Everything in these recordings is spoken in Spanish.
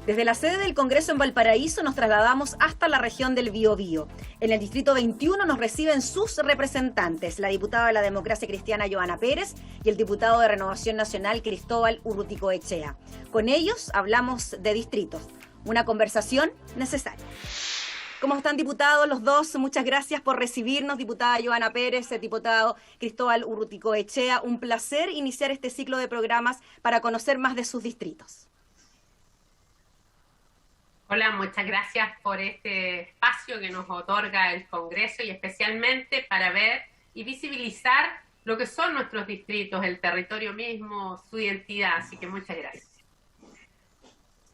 Desde la sede del Congreso en Valparaíso nos trasladamos hasta la región del Biobío. En el Distrito 21 nos reciben sus representantes, la diputada de la Democracia Cristiana Joana Pérez y el diputado de Renovación Nacional Cristóbal Urruticoechea. Con ellos hablamos de distritos, una conversación necesaria. ¿Cómo están, diputados, los dos? Muchas gracias por recibirnos, diputada Joana Pérez, diputado Cristóbal Urruticoechea. Un placer iniciar este ciclo de programas para conocer más de sus distritos. Hola, muchas gracias por este espacio que nos otorga el Congreso y especialmente para ver y visibilizar lo que son nuestros distritos, el territorio mismo, su identidad. Así que muchas gracias.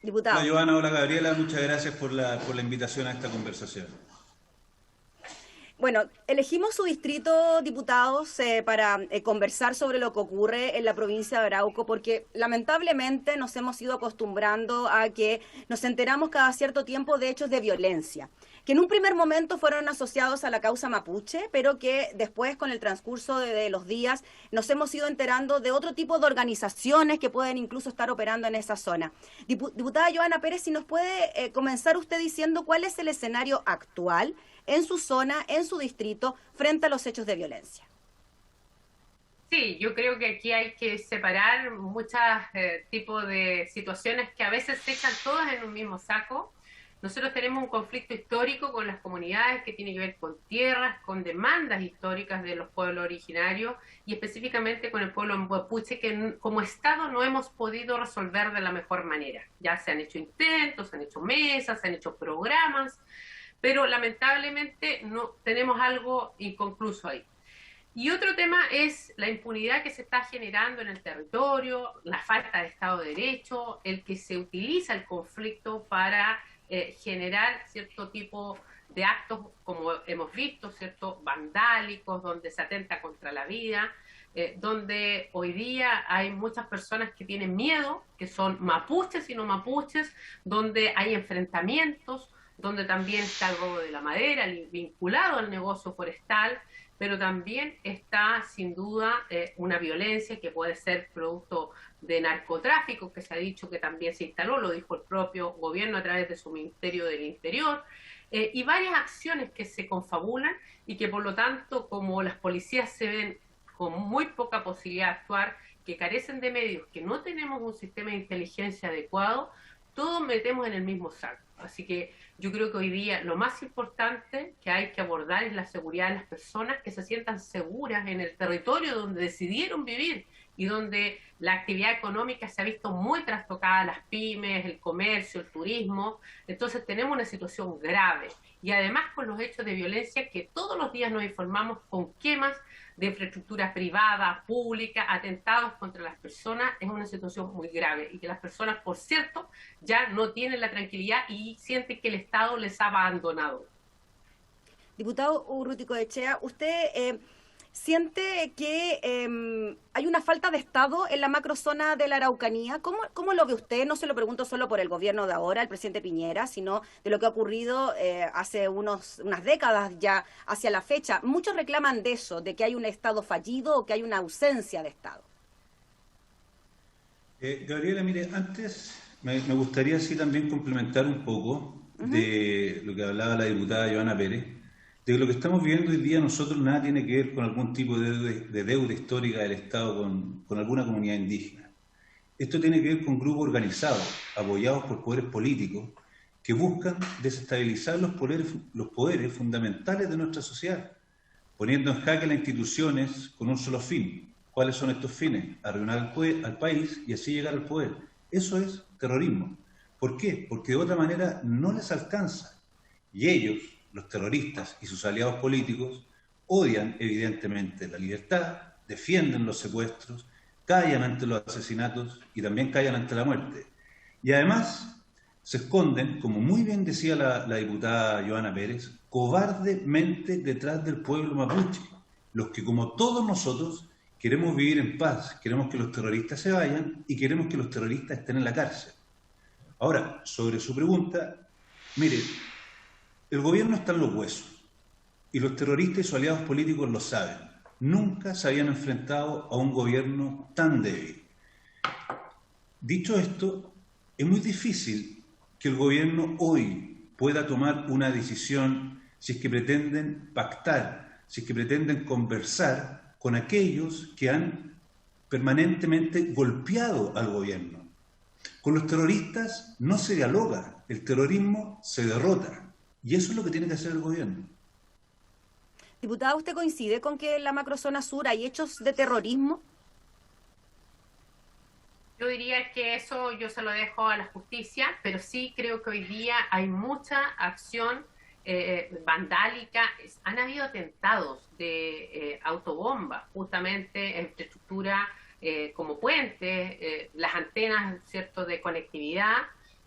Diputado. Hola, Joana, hola, Gabriela. Muchas gracias por la invitación a esta conversación. Bueno, elegimos su distrito, diputados, para conversar sobre lo que ocurre en la provincia de Arauco, porque lamentablemente nos hemos ido acostumbrando a que nos enteramos cada cierto tiempo de hechos de violencia, que en un primer momento fueron asociados a la causa mapuche, pero que después, con el transcurso de los días, nos hemos ido enterando de otro tipo de organizaciones que pueden incluso estar operando en esa zona. Diputada Joana Pérez, si nos puede comenzar usted diciendo cuál es el escenario actual en su zona, en su distrito, frente a los hechos de violencia. Sí, yo creo que aquí hay que separar muchos tipos de situaciones que a veces se echan todas en un mismo saco. Nosotros tenemos un conflicto histórico con las comunidades que tiene que ver con tierras, con demandas históricas de los pueblos originarios y específicamente con el pueblo mapuche que como Estado no hemos podido resolver de la mejor manera. Ya se han hecho intentos, se han hecho mesas, se han hecho programas, pero lamentablemente no tenemos algo inconcluso ahí. Y otro tema es la impunidad que se está generando en el territorio, la falta de Estado de Derecho, el que se utiliza el conflicto para generar cierto tipo de actos, como hemos visto, cierto, vandálicos, donde se atenta contra la vida, donde hoy día hay muchas personas que tienen miedo, que son mapuches y no mapuches, donde hay enfrentamientos, donde también está el robo de la madera vinculado al negocio forestal, pero también está sin duda una violencia que puede ser producto de narcotráfico, que se ha dicho que también se instaló, lo dijo el propio gobierno a través de su Ministerio del Interior, y varias acciones que se confabulan y que por lo tanto, como las policías se ven con muy poca posibilidad de actuar, que carecen de medios, que no tenemos un sistema de inteligencia adecuado, todos metemos en el mismo saco. Así que yo creo que hoy día lo más importante que hay que abordar es la seguridad de las personas, que se sientan seguras en el territorio donde decidieron vivir y donde la actividad económica se ha visto muy trastocada, las pymes, el comercio, el turismo. Entonces tenemos una situación grave y además con los hechos de violencia que todos los días nos informamos con quemas de infraestructura privada, pública, atentados contra las personas, es una situación muy grave y que las personas, por cierto, ya no tienen la tranquilidad y sienten que el Estado les ha abandonado. Diputado Urruticoechea, ¿usted siente que hay una falta de Estado en la macrozona de la Araucanía? ¿Cómo lo ve usted? No se lo pregunto solo por el gobierno de ahora, el presidente Piñera, sino de lo que ha ocurrido hace unas décadas ya hacia la fecha. Muchos reclaman de eso, de que hay un Estado fallido o que hay una ausencia de Estado. Gabriela, mire, antes me gustaría sí también complementar un poco de lo que hablaba la diputada Joana Pérez, de que lo que estamos viviendo hoy día nosotros nada tiene que ver con algún tipo de deuda histórica del Estado con alguna comunidad indígena. Esto tiene que ver con grupos organizados, apoyados por poderes políticos, que buscan desestabilizar los poderes fundamentales de nuestra sociedad, poniendo en jaque las instituciones con un solo fin. ¿Cuáles son estos fines? Arruinar al país y así llegar al poder. Eso es terrorismo. ¿Por qué? Porque de otra manera no les alcanza. Y ellos, los terroristas y sus aliados políticos, odian evidentemente la libertad, defienden los secuestros, callan ante los asesinatos y también callan ante la muerte. Y además se esconden, como muy bien decía la diputada Joana Pérez, cobardemente detrás del pueblo mapuche, los que como todos nosotros queremos vivir en paz, queremos que los terroristas se vayan y queremos que los terroristas estén en la cárcel. Ahora, sobre su pregunta, Mire, el gobierno está en los huesos y los terroristas y sus aliados políticos lo saben. Nunca se habían enfrentado a un gobierno tan débil. Dicho esto, es muy difícil que el gobierno hoy pueda tomar una decisión si es que pretenden pactar, si es que pretenden conversar con aquellos que han permanentemente golpeado al gobierno. Con los terroristas no se dialoga, el terrorismo se derrota. Y eso es lo que tiene que hacer el gobierno. Diputada, ¿usted coincide con que en la macrozona sur hay hechos de terrorismo? Yo diría que eso yo se lo dejo a la justicia, pero sí creo que hoy día hay mucha acción vandálica. Han habido atentados de autobombas, justamente en infraestructura como puentes, las antenas, ¿cierto?, de conectividad.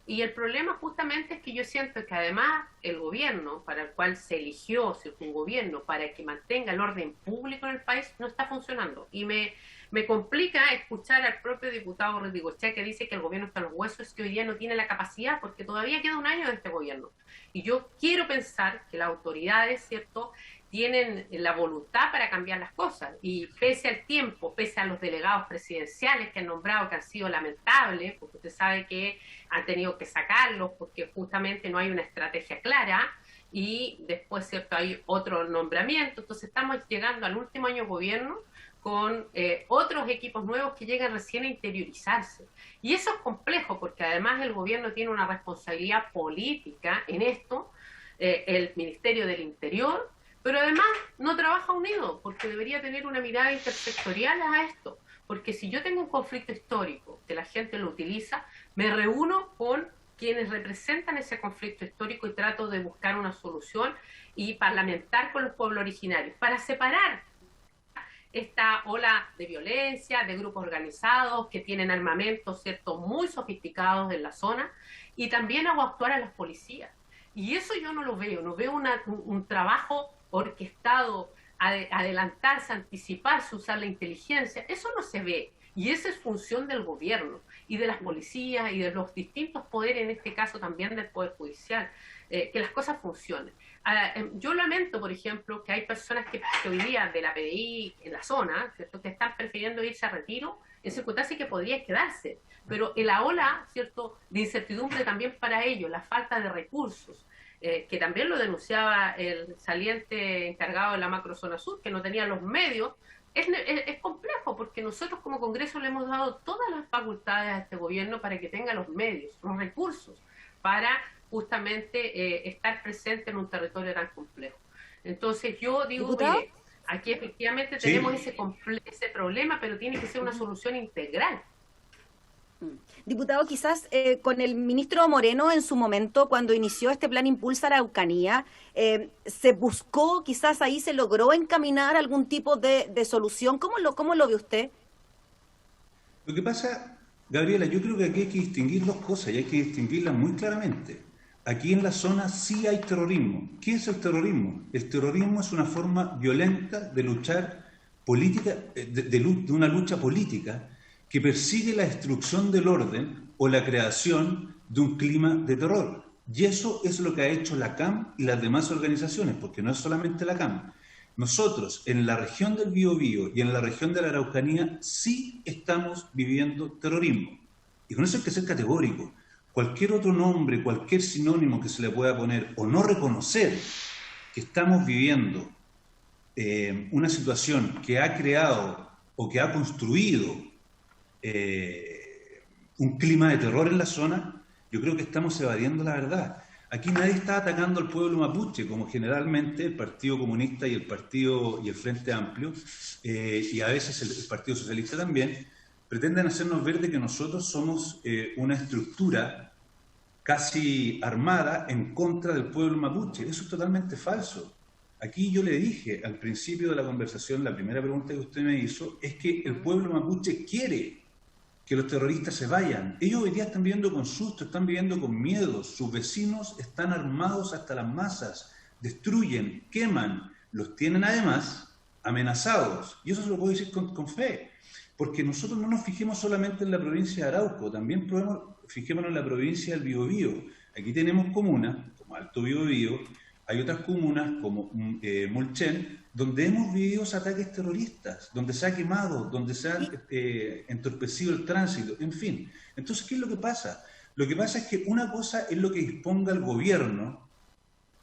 Y el problema justamente es que yo siento que además el gobierno para el cual se eligió, ¿cierto?, un gobierno para que mantenga el orden público en el país, no está funcionando. Y me complica escuchar al propio diputado Rodrigochea que dice que el gobierno está en los huesos, que hoy día no tiene la capacidad, porque todavía queda un año de este gobierno. Y yo quiero pensar que las autoridades, ¿cierto?, tienen la voluntad para cambiar las cosas. Y pese al tiempo, pese a los delegados presidenciales que han nombrado, que han sido lamentables, porque usted sabe que han tenido que sacarlos porque justamente no hay una estrategia clara, y después, ¿cierto?, hay otro nombramiento. Entonces estamos llegando al último año de gobierno con otros equipos nuevos que llegan recién a interiorizarse. Y eso es complejo porque además el gobierno tiene una responsabilidad política en esto, el Ministerio del Interior, pero además no trabaja unido porque debería tener una mirada intersectorial a esto. Porque si yo tengo un conflicto histórico que la gente lo utiliza, me reúno con quienes representan ese conflicto histórico y trato de buscar una solución y parlamentar con los pueblos originarios para separar esta ola de violencia, de grupos organizados que tienen armamentos, ¿cierto?, muy sofisticados en la zona, y también hago actuar a las policías. Y eso yo no lo veo, no veo un trabajo orquestado, adelantarse, anticiparse, usar la inteligencia, eso no se ve. Y esa es función del gobierno y de las policías y de los distintos poderes, en este caso también del Poder Judicial, que las cosas funcionen. Yo lamento, por ejemplo, que hay personas que hoy día de la PDI en la zona, ¿cierto?, que están prefiriendo irse a retiro en circunstancias que podrían quedarse. Pero en la ola, ¿cierto?, de incertidumbre también para ellos, la falta de recursos, que también lo denunciaba el saliente encargado de la macrozona sur, que no tenía los medios, es complejo porque nosotros como Congreso le hemos dado todas las facultades a este gobierno para que tenga los medios, los recursos, para justamente estar presente en un territorio tan complejo. Entonces yo digo, ¿Diputado? mire, aquí efectivamente Sí. tenemos ese problema, pero tiene que ser una solución integral. Diputado, quizás con el ministro Moreno en su momento, cuando inició este plan Impulsa Araucanía, se buscó, quizás ahí se logró encaminar algún tipo de solución. ¿Cómo lo ve usted? Lo que pasa, Gabriela, yo creo que aquí hay que distinguir dos cosas y hay que distinguirlas muy claramente. Aquí en la zona sí hay terrorismo. ¿Qué es el terrorismo? El terrorismo es una forma violenta de luchar política, de una lucha política que persigue la destrucción del orden o la creación de un clima de terror. Y eso es lo que ha hecho la CAM y las demás organizaciones, porque no es solamente la CAM. Nosotros, en la región del Biobío y en la región de la Araucanía, sí estamos viviendo terrorismo. Y con eso hay que ser categórico. Cualquier otro nombre, cualquier sinónimo que se le pueda poner o no reconocer que estamos viviendo una situación que ha creado o que ha construido un clima de terror en la zona, yo creo que estamos evadiendo la verdad. Aquí nadie está atacando al pueblo mapuche, como generalmente el Partido Comunista y el Frente Amplio, y a veces el Partido Socialista también, pretenden hacernos ver de que nosotros somos una estructura casi armada en contra del pueblo mapuche. Eso es totalmente falso. Aquí yo le dije al principio de la conversación, la primera pregunta que usted me hizo, es que el pueblo mapuche quiere que los terroristas se vayan. Ellos hoy día están viviendo con susto, están viviendo con miedo, sus vecinos están armados hasta las masas, destruyen, queman, los tienen además amenazados. Y eso se lo puedo decir con fe, porque nosotros no nos fijemos solamente en la provincia de Arauco, también fijémonos en la provincia del Biobío. Aquí tenemos comunas, como Alto Biobío, hay otras comunas como Mulchen, donde hemos vivido ataques terroristas, donde se ha quemado, donde se ha entorpecido el tránsito, en fin. Entonces, ¿qué es lo que pasa? Lo que pasa es que una cosa es lo que disponga el gobierno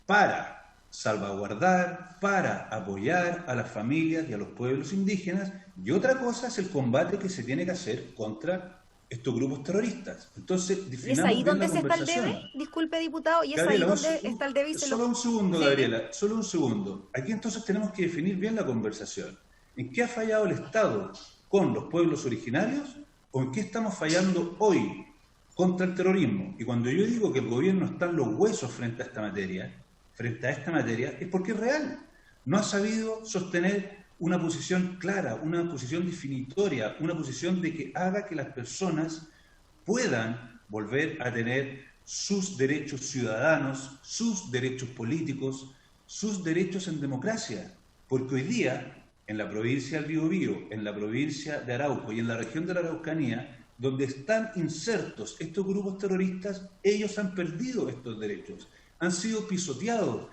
para salvaguardar, para apoyar a las familias y a los pueblos indígenas, y otra cosa es el combate que se tiene que hacer contra estos grupos terroristas. Entonces, ¿Y es ahí definamos bien donde la se está el debe? conversación. Disculpe, diputado, ¿y es ahí Gabriela, donde está el debe? Y se lo... solo un segundo, Sí. Gabriela, solo un segundo. Aquí entonces tenemos que definir bien la conversación. ¿En qué ha fallado el Estado con los pueblos originarios o en qué estamos fallando hoy contra el terrorismo? Y cuando yo digo que el gobierno está en los huesos frente a esta materia, es porque es real. No ha sabido sostener una posición clara, una posición definitoria, una posición de que haga que las personas puedan volver a tener sus derechos ciudadanos, sus derechos políticos, sus derechos en democracia. Porque hoy día, en la provincia del Biobío, en la provincia de Arauco y en la región de la Araucanía, donde están insertos estos grupos terroristas, ellos han perdido estos derechos, han sido pisoteados.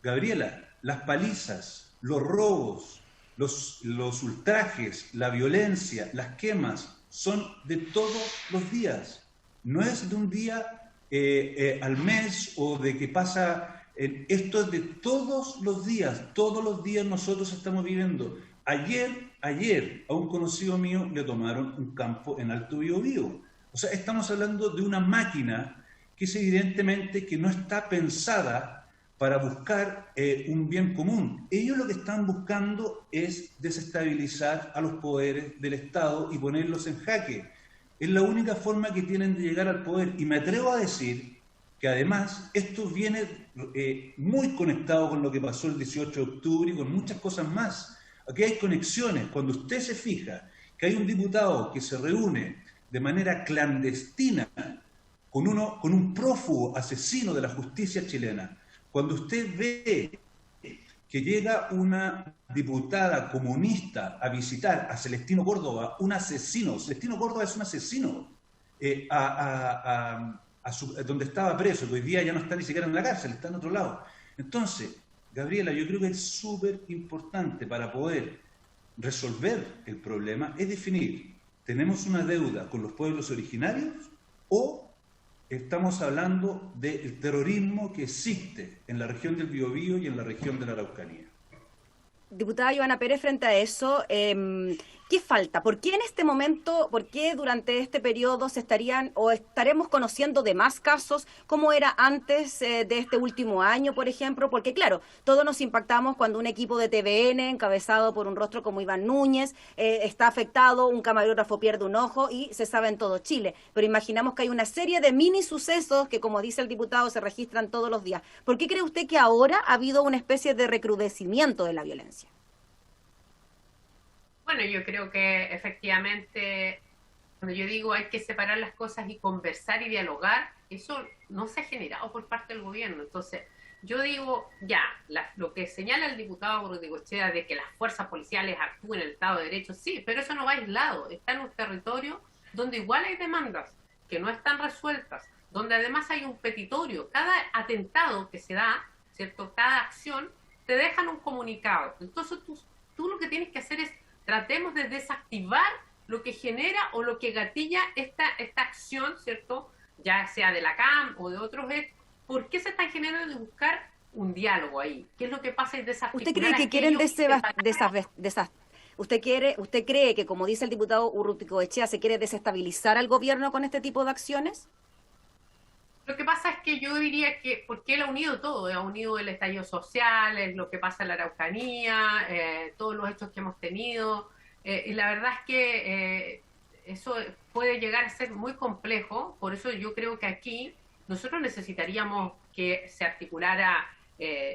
Gabriela, las palizas, los robos, los ultrajes, la violencia, las quemas, son de todos los días. No es de un día al mes o de que pasa, esto es de todos los días nosotros estamos viviendo. Ayer a un conocido mío le tomaron un campo en Alto Biobío. O sea, estamos hablando de una máquina que es evidentemente que no está pensada para buscar un bien común. Ellos lo que están buscando es desestabilizar a los poderes del Estado y ponerlos en jaque. Es la única forma que tienen de llegar al poder. Y me atrevo a decir que además esto viene muy conectado con lo que pasó el 18 de octubre y con muchas cosas más. Aquí hay conexiones. Cuando usted se fija que hay un diputado que se reúne de manera clandestina con un prófugo asesino de la justicia chilena, cuando usted ve que llega una diputada comunista a visitar a Celestino Córdoba, un asesino, Celestino Córdoba es un asesino, donde estaba preso, que hoy día ya no está ni siquiera en la cárcel, está en otro lado. Entonces, Gabriela, yo creo que es súper importante para poder resolver el problema, es definir, ¿tenemos una deuda con los pueblos originarios o estamos hablando del terrorismo que existe en la región del Biobío y en la región de la Araucanía? Diputada Joana Pérez, frente a eso, ¿qué falta? ¿Por qué en este momento, por qué durante este periodo se estarían o estaremos conociendo de más casos como era antes de este último año, por ejemplo? Porque claro, todos nos impactamos cuando un equipo de TVN, encabezado por un rostro como Iván Núñez, está afectado, un camarógrafo pierde un ojo y se sabe en todo Chile. Pero imaginamos que hay una serie de mini sucesos que, como dice el diputado, se registran todos los días. ¿Por qué cree usted que ahora ha habido una especie de recrudecimiento de la violencia? Bueno, yo creo que efectivamente, cuando yo digo hay que separar las cosas y conversar y dialogar, eso no se ha generado por parte del gobierno. Entonces, yo digo, ya, lo que señala el diputado Urruticoechea de que las fuerzas policiales actúen en el Estado de Derecho, sí, pero eso no va aislado, está en un territorio donde igual hay demandas que no están resueltas, donde además hay un petitorio. Cada atentado que se da, ¿cierto? Cada acción, te dejan un comunicado. Entonces, tú lo que tienes que hacer es tratemos de desactivar lo que genera o lo que gatilla esta acción, ¿cierto? Ya sea de la CAM o de otros. ¿Por qué se están generando de buscar un diálogo ahí? ¿Qué es lo que pasa? Y desarticular. ¿Usted cree que quieren ¿Usted cree que, como dice el diputado Urruticoechea, se quiere desestabilizar al gobierno con este tipo de acciones? Lo que pasa es que yo diría que, porque él ha unido todo, ha unido el estallido social, lo que pasa en la Araucanía, todos los hechos que hemos tenido, y la verdad es que eso puede llegar a ser muy complejo, por eso yo creo que aquí nosotros necesitaríamos que se articulara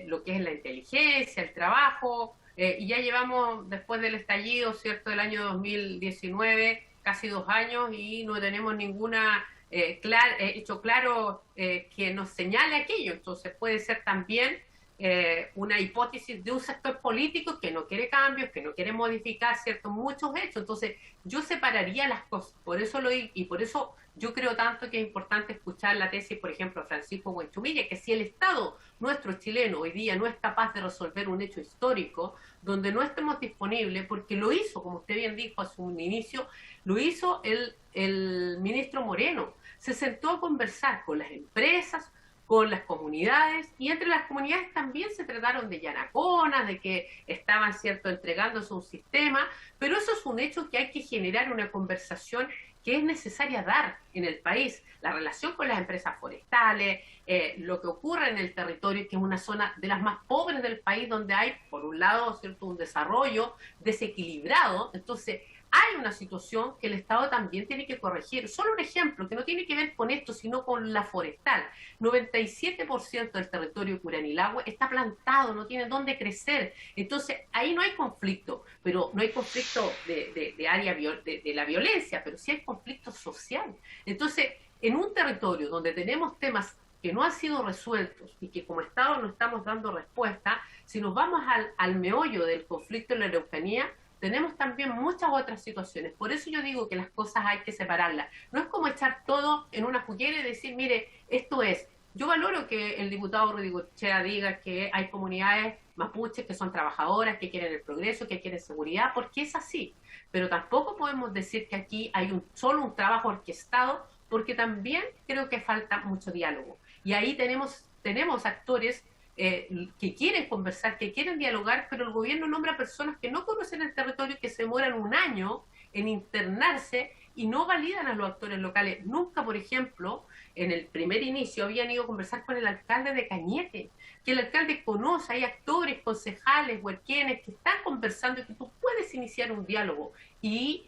lo que es la inteligencia, el trabajo, y ya llevamos después del estallido, ¿cierto?, del año 2019, casi 2 años, y no tenemos ninguna hecho claro que nos señale aquello. Entonces puede ser también una hipótesis de un sector político que no quiere cambios, que no quiere modificar ciertos muchos hechos. Entonces, yo separaría las cosas. Por eso y por eso yo creo tanto que es importante escuchar la tesis, por ejemplo, de Francisco Buenchumilla, que si el Estado nuestro chileno hoy día no es capaz de resolver un hecho histórico, donde no estemos disponibles, porque lo hizo, como usted bien dijo a su inicio, lo hizo el ministro Moreno. Se sentó a conversar con las empresas, con las comunidades, y entre las comunidades también se trataron de llanaconas, de que estaban, cierto, entregándose un sistema, pero eso es un hecho que hay que generar una conversación que es necesaria dar en el país, la relación con las empresas forestales, lo que ocurre en el territorio, que es una zona de las más pobres del país, donde hay, por un lado, cierto, un desarrollo desequilibrado. Entonces, hay una situación que el Estado también tiene que corregir. Solo un ejemplo, que no tiene que ver con esto, sino con la forestal. 97% del territorio de Curanilahue está plantado, no tiene dónde crecer. Entonces, ahí no hay conflicto, pero no hay conflicto de área de la violencia, pero sí hay conflicto social. Entonces, en un territorio donde tenemos temas que no han sido resueltos y que como Estado no estamos dando respuesta, si nos vamos al meollo del conflicto en la Araucanía, tenemos también muchas otras situaciones. Por eso yo digo que las cosas hay que separarlas. No es como echar todo en una juguera y decir, mire, esto es. Yo valoro que el diputado Rudy Goicoechea diga que hay comunidades mapuches que son trabajadoras, que quieren el progreso, que quieren seguridad, porque es así. Pero tampoco podemos decir que aquí hay solo un trabajo orquestado, porque también creo que falta mucho diálogo. Y ahí tenemos actores que quieren conversar, que quieren dialogar, pero el gobierno nombra personas que no conocen el territorio, que se demoran un año en internarse y no validan a los actores locales. Nunca, por ejemplo, en el primer inicio habían ido a conversar con el alcalde de Cañete, que el alcalde conoce, hay actores, concejales, huerquienes que están conversando y que tú puedes iniciar un diálogo. Y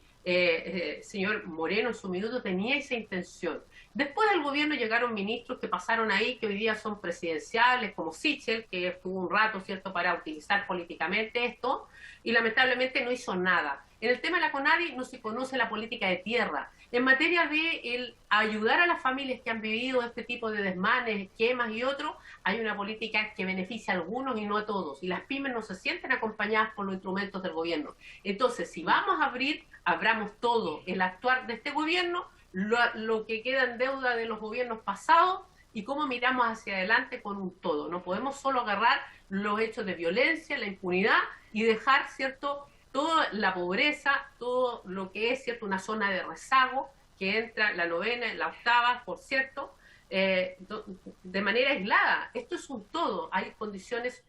señor Moreno en su minuto tenía esa intención. Después del gobierno llegaron ministros que pasaron ahí, que hoy día son presidenciales, como Sichel, que estuvo un rato, ¿cierto?, para utilizar políticamente esto, y lamentablemente no hizo nada. En el tema de la CONADI no se conoce la política de tierra. En materia de ayudar a las familias que han vivido este tipo de desmanes, quemas y otros, hay una política que beneficia a algunos y no a todos. Y las pymes no se sienten acompañadas por los instrumentos del gobierno. Entonces, si vamos a abrir, abramos todo. El actuar de este gobierno, lo que queda en deuda de los gobiernos pasados y cómo miramos hacia adelante con un todo. No podemos solo agarrar los hechos de violencia, la impunidad y dejar, ¿cierto?, toda la pobreza, todo lo que es, ¿cierto?, una zona de rezago que entra la novena, la octava, por cierto, de manera aislada. Esto es un todo. Hay condiciones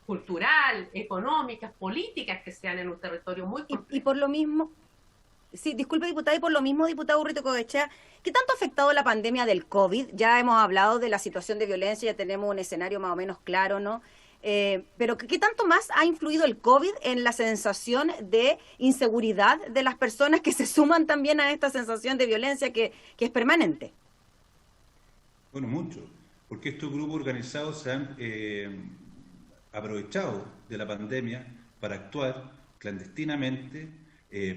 cultural, económicas, políticas que se dan en un territorio muy complejo. Y por lo mismo, sí, disculpe, diputada, y por lo mismo, diputado Rudy Goicoechea, ¿qué tanto ha afectado la pandemia del COVID? Ya hemos hablado de la situación de violencia, ya tenemos un escenario más o menos claro, ¿no? Pero ¿qué tanto más ha influido el COVID en la sensación de inseguridad de las personas que se suman también a esta sensación de violencia que es permanente? Bueno, mucho, porque estos grupos organizados se han aprovechado de la pandemia para actuar clandestinamente,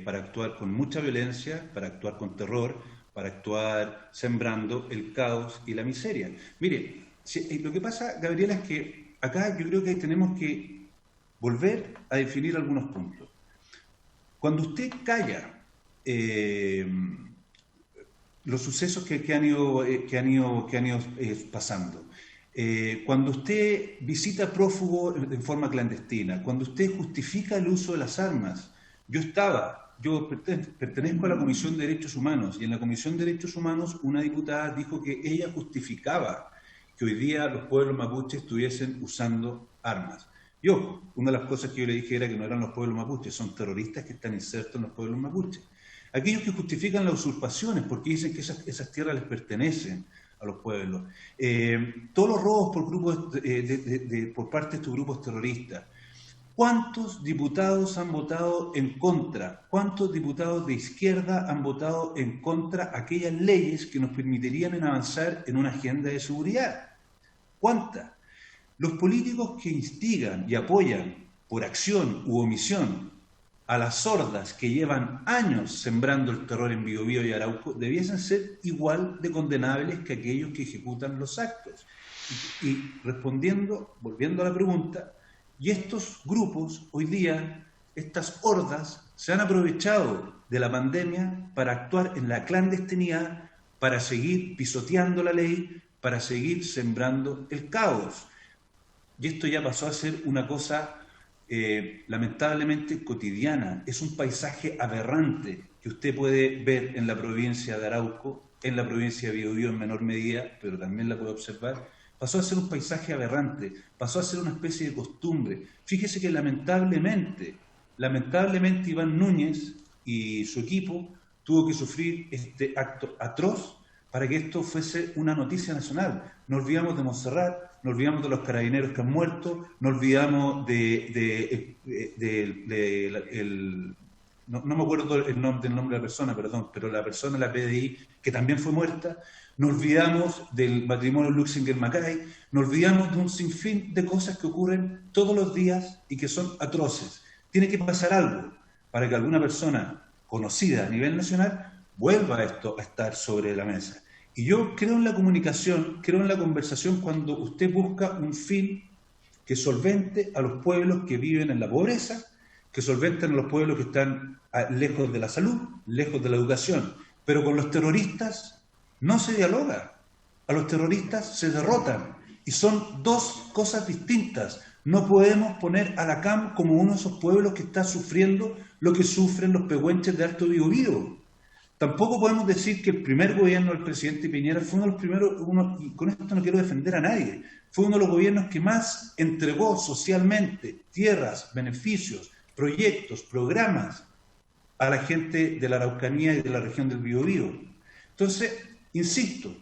para actuar con mucha violencia, para actuar con terror, para actuar sembrando el caos y la miseria. Mire, lo que pasa, Gabriela, es que acá yo creo que tenemos que volver a definir algunos puntos. Cuando usted calla los sucesos que han ido pasando, cuando usted visita prófugos en forma clandestina, cuando usted justifica el uso de las armas, yo pertenezco a la Comisión de Derechos Humanos, y en la Comisión de Derechos Humanos una diputada dijo que ella justificaba que hoy día los pueblos mapuches estuviesen usando armas. Y ojo, una de las cosas que yo le dije era que no eran los pueblos mapuches, son terroristas que están insertos en los pueblos mapuches. Aquellos que justifican las usurpaciones porque dicen que esas tierras les pertenecen a los pueblos. Todos los robos por parte de estos grupos terroristas. ¿Cuántos diputados han votado en contra? ¿Cuántos diputados de izquierda han votado en contra aquellas leyes que nos permitirían avanzar en una agenda de seguridad? ¿Cuántas? Los políticos que instigan y apoyan por acción u omisión a las hordas que llevan años sembrando el terror en Biobío y Arauco debiesen ser igual de condenables que aquellos que ejecutan los actos. Y respondiendo, volviendo a la pregunta, y estos grupos hoy día, estas hordas, se han aprovechado de la pandemia para actuar en la clandestinidad, para seguir pisoteando la ley, para seguir sembrando el caos. Y esto ya pasó a ser una cosa lamentablemente cotidiana. Es un paisaje aberrante que usted puede ver en la provincia de Arauco, en la provincia de Biobío en menor medida, pero también la puede observar. Pasó a ser un paisaje aberrante, pasó a ser una especie de costumbre. Fíjese que lamentablemente Iván Núñez y su equipo tuvo que sufrir este acto atroz para que esto fuese una noticia nacional. Nos olvidamos de Montserrat, nos olvidamos de los carabineros que han muerto, nos olvidamos no me acuerdo el nombre de la persona, perdón, pero la persona de la PDI que también fue muerta, nos olvidamos del matrimonio Luxinger-Macay, nos olvidamos de un sinfín de cosas que ocurren todos los días y que son atroces. Tiene que pasar algo para que alguna persona conocida a nivel nacional vuelva esto a estar sobre la mesa. Y yo creo en la comunicación, creo en la conversación cuando usted busca un fin que solvente a los pueblos que viven en la pobreza, que solventen a los pueblos que están lejos de la salud, lejos de la educación. Pero con los terroristas no se dialoga. A los terroristas se derrotan. Y son dos cosas distintas. No podemos poner a la CAM como uno de esos pueblos que está sufriendo lo que sufren los pehuenches de Alto Biobío. Tampoco podemos decir que el primer gobierno del presidente Piñera fue uno de los primeros, y con esto no quiero defender a nadie, fue uno de los gobiernos que más entregó socialmente tierras, beneficios, proyectos, programas a la gente de la Araucanía y de la región del Biobío. Entonces, insisto,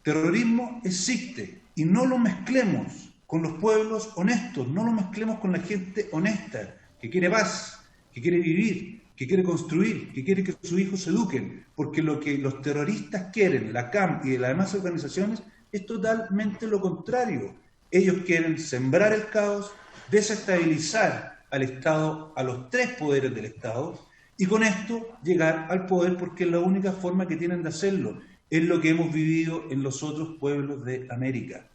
terrorismo existe y no lo mezclemos con los pueblos honestos, no lo mezclemos con la gente honesta, que quiere paz, que quiere vivir, que quiere construir, que quiere que sus hijos se eduquen, porque lo que los terroristas quieren, la CAM y de las demás organizaciones, es totalmente lo contrario. Ellos quieren sembrar el caos, desestabilizar al Estado, a los tres poderes del Estado, y con esto llegar al poder porque es la única forma que tienen de hacerlo. Es lo que hemos vivido en los otros pueblos de América.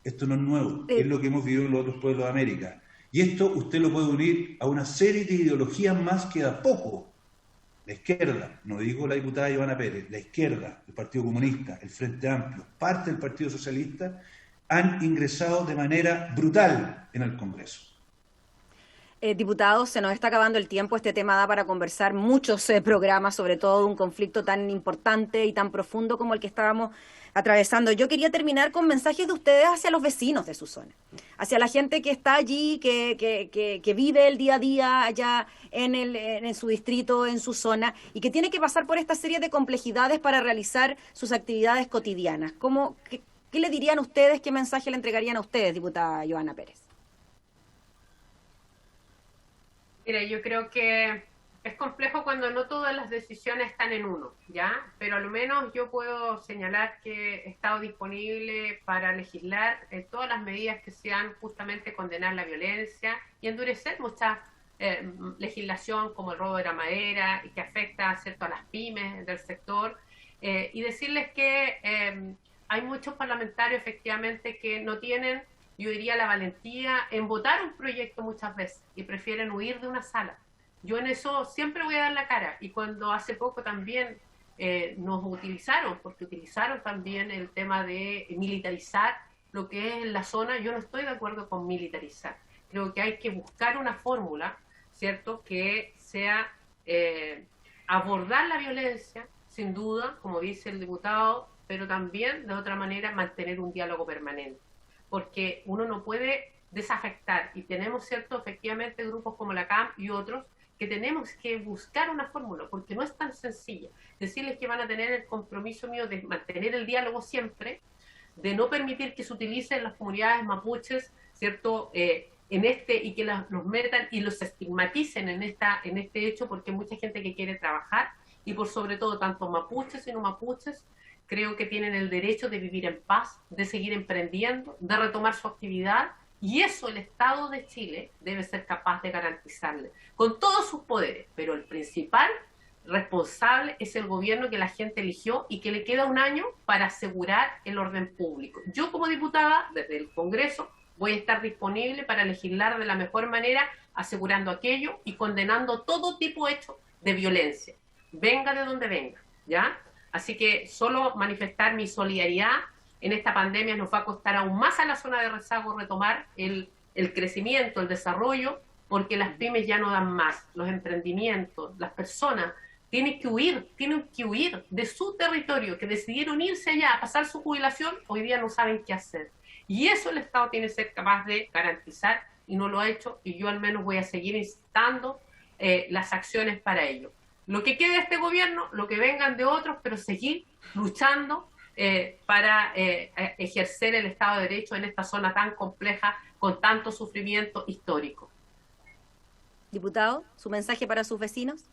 Esto no es nuevo, es lo que hemos vivido en los otros pueblos de América. Y esto usted lo puede unir a una serie de ideologías más que a poco. La izquierda, no digo la diputada Giovanna Pérez, la izquierda, el Partido Comunista, el Frente Amplio, parte del Partido Socialista, han ingresado de manera brutal en el Congreso. Diputados, se nos está acabando el tiempo. Este tema da para conversar muchos programas, sobre todo un conflicto tan importante y tan profundo como el que estábamos atravesando. Yo quería terminar con mensajes de ustedes hacia los vecinos de su zona, hacia la gente que está allí, que vive el día a día allá en su distrito, en su zona, y que tiene que pasar por esta serie de complejidades para realizar sus actividades cotidianas. ¿Qué le dirían ustedes, qué mensaje le entregarían a ustedes, diputada Giovanna Pérez? Mira, yo creo que es complejo cuando no todas las decisiones están en uno, ¿ya? Pero al menos yo puedo señalar que he estado disponible para legislar todas las medidas que sean justamente condenar la violencia y endurecer mucha legislación como el robo de la madera y que afecta, ¿cierto?, a las pymes del sector, y decirles que hay muchos parlamentarios efectivamente que no tienen, yo diría, la valentía en votar un proyecto muchas veces y prefieren huir de una sala. Yo en eso siempre voy a dar la cara, y cuando hace poco también nos utilizaron, porque utilizaron también el tema de militarizar lo que es la zona, yo no estoy de acuerdo con militarizar. Creo que hay que buscar una fórmula, ¿cierto?, que sea abordar la violencia, sin duda, como dice el diputado, pero también de otra manera mantener un diálogo permanente, porque uno no puede desafectar, y tenemos, ¿cierto?, efectivamente grupos como la CAM y otros que tenemos que buscar una fórmula, porque no es tan sencilla. Decirles que van a tener el compromiso mío de mantener el diálogo siempre, de no permitir que se utilicen las comunidades mapuches, ¿cierto?, y que los metan y los estigmaticen en este hecho, porque hay mucha gente que quiere trabajar, y por sobre todo, tanto mapuches y no mapuches, creo que tienen el derecho de vivir en paz, de seguir emprendiendo, de retomar su actividad, y eso el Estado de Chile debe ser capaz de garantizarle, con todos sus poderes, pero el principal, responsable es el gobierno que la gente eligió y que le queda un año para asegurar el orden público. Yo como diputada, desde el Congreso, voy a estar disponible para legislar de la mejor manera, asegurando aquello y condenando todo tipo de hecho de violencia, venga de donde venga, ¿ya? Así que solo manifestar mi solidaridad. En esta pandemia nos va a costar aún más a la zona de rezago retomar el crecimiento, el desarrollo, porque las pymes ya no dan más, los emprendimientos, las personas tienen que huir de su territorio, que decidieron irse allá a pasar su jubilación, hoy día no saben qué hacer. Y eso el Estado tiene que ser capaz de garantizar, y no lo ha hecho, y yo al menos voy a seguir instando las acciones para ello. Lo que quede de este gobierno, lo que vengan de otros, pero seguir luchando para ejercer el Estado de Derecho en esta zona tan compleja, con tanto sufrimiento histórico. Diputado, ¿su mensaje para sus vecinos?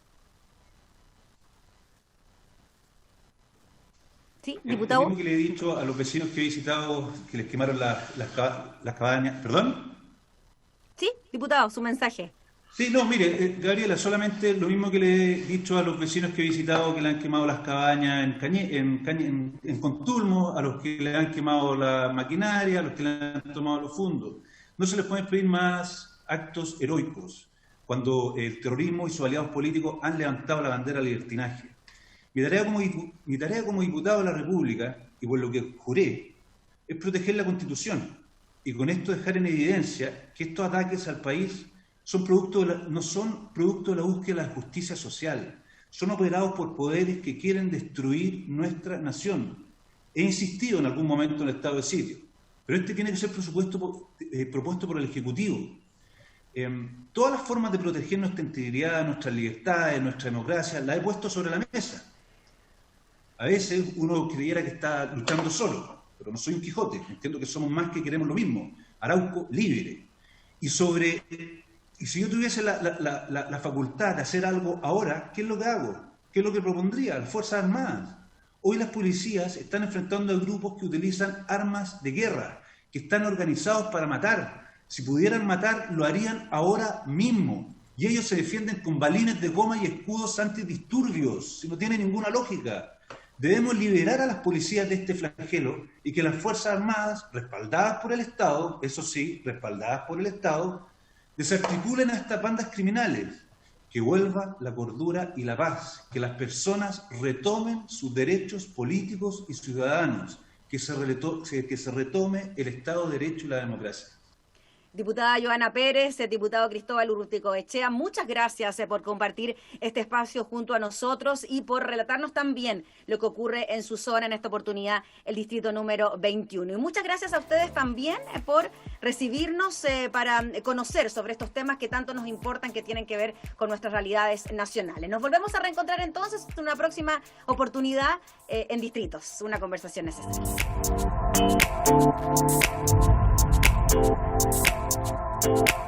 Sí, diputado. Lo mismo que le he dicho a los vecinos que he visitado, que les quemaron las cabañas. ¿Perdón? Sí, diputado, su mensaje. Sí, no, mire, Gabriela, solamente lo mismo que le he dicho a los vecinos que he visitado, que le han quemado las cabañas en Contulmo, a los que le han quemado la maquinaria, a los que le han tomado los fondos. No se les pueden pedir más actos heroicos cuando el terrorismo y sus aliados políticos han levantado la bandera del libertinaje. Mi tarea como diputado de la República, y por lo que juré, es proteger la Constitución y con esto dejar en evidencia que estos ataques al país no son producto de la búsqueda de la justicia social, son operados por poderes que quieren destruir nuestra nación. He insistido en algún momento en el estado de sitio, pero este tiene que ser propuesto por el Ejecutivo. Todas las formas de proteger nuestra integridad, nuestras libertades, nuestra democracia, las he puesto sobre la mesa. A veces uno creyera que está luchando solo, pero no soy un Quijote, entiendo que somos más que queremos lo mismo. Arauco libre. Y si yo tuviese la facultad de hacer algo ahora, ¿qué es lo que hago? ¿Qué es lo que propondría? Las Fuerzas Armadas. Hoy las policías están enfrentando a grupos que utilizan armas de guerra, que están organizados para matar. Si pudieran matar, lo harían ahora mismo. Y ellos se defienden con balines de goma y escudos antidisturbios, si no tiene ninguna lógica. Debemos liberar a las policías de este flagelo y que las Fuerzas Armadas, respaldadas por el Estado, eso sí, respaldadas por el Estado, desarticulen a estas bandas criminales, que vuelva la cordura y la paz, que las personas retomen sus derechos políticos y ciudadanos, que se retome el Estado de Derecho y la democracia. Diputada Joana Pérez, diputado Cristóbal Urruticoechea, muchas gracias por compartir este espacio junto a nosotros y por relatarnos también lo que ocurre en su zona, en esta oportunidad, el distrito número 21. Y muchas gracias a ustedes también por recibirnos para conocer sobre estos temas que tanto nos importan, que tienen que ver con nuestras realidades nacionales. Nos volvemos a reencontrar entonces en una próxima oportunidad en Distritos, una conversación necesaria. Thank you.